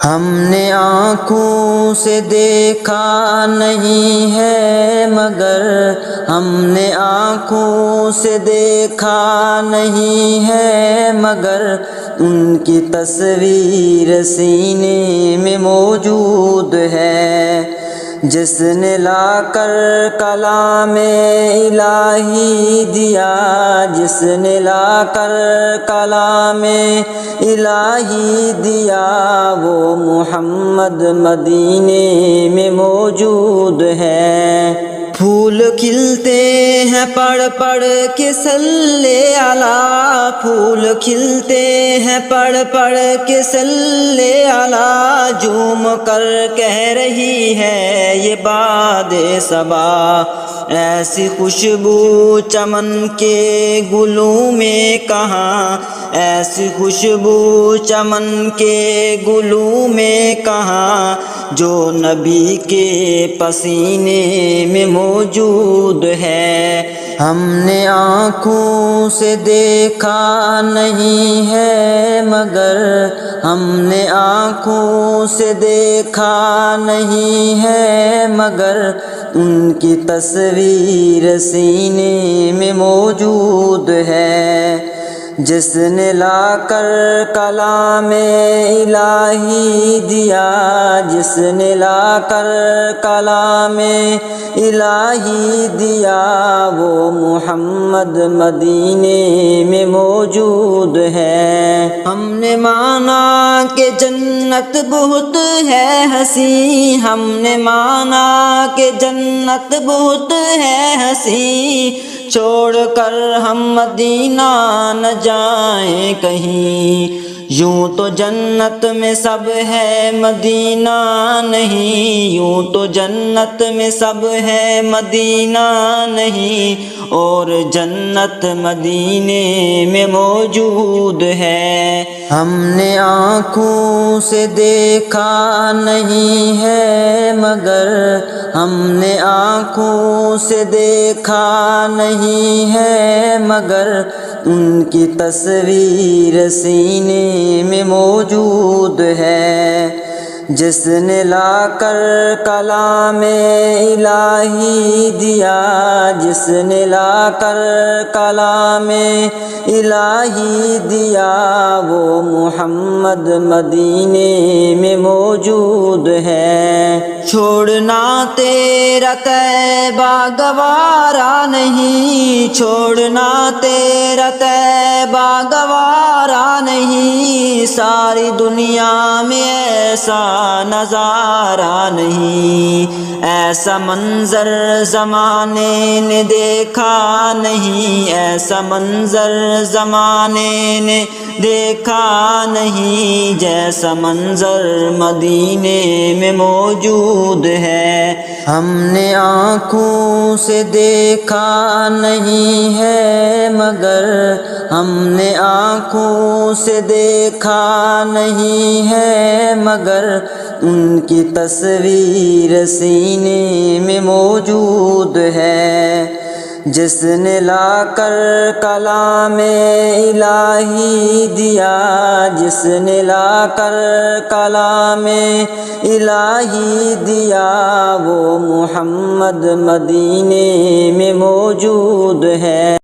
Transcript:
ہم نے آنکھوں سے دیکھا نہیں ہے مگر ہم نے آنکھوں سے دیکھا نہیں ہے مگر ان کی تصویر سینے میں موجود ہے، جس نے لا کر کلام الہی دیا، جس نے لا کر کلام الہی دیا، وہ محمد مدینے میں موجود ہے۔ پھول کھلتے ہیں پڑھ پڑھ کے صلی علی، پھول کھلتے ہیں پڑھ پڑھ کے صلی علی، جھوم کر کہہ رہی ہے یہ باد صبا، ایسی خوشبو چمن کے گلوں میں کہاں، ایسی خوشبو چمن کے گلوں میں کہاں، جو نبی کے پسینے میں موجود ہے۔ ہم نے آنکھوں سے دیکھا نہیں ہے مگر ہم نے آنکھوں سے دیکھا نہیں ہے مگر ان کی تصویر سینے میں موجود ہے، جس نے لا کر کلام الہی دیا، جس نے لا کر کلام الہی دیا، وہ محمد مدینے میں موجود ہے۔ ہم نے مانا کہ جنت بہت ہے حسین، ہم نے مانا کہ جنت بہت ہے حسین، چھوڑ کر ہم مدینہ نہ جائیں کہیں، یوں تو جنت میں سب ہے مدینہ نہیں، یوں تو جنت میں سب ہے مدینہ نہیں، اور جنت مدینے میں موجود ہے۔ ہم نے آنکھوں سے دیکھا نہیں ہے مگر ہم نے آنکھوں سے دیکھا نہیں ہے مگر ان کی تصویر سینے میں موجود ہے، جس نے لا کر کلام الہی دیا، جس نے لا کر کلام الہی دیا، وہ محمد مدینے میں موجود ہے۔ چھوڑنا تیرا طیبہ گوارا نہیں، چھوڑنا تیرا طیبہ گوارا نہیں، ساری دنیا میں ایسا نظارہ نہیں، ایسا منظر زمانے نے دیکھا نہیں، ایسا منظر زمانے نے دیکھا نہیں، جیسا منظر مدینے میں موجود ہے۔ ہم نے آنکھوں سے دیکھا نہیں ہے مگر ہم نے آنکھوں سے دیکھا نہیں ہے مگر ان کی تصویر سینے میں موجود ہے، جس نے لا کر کلام الہی دیا، جس نے لا کر کلام الہی دیا، وہ محمد مدینے میں موجود ہے۔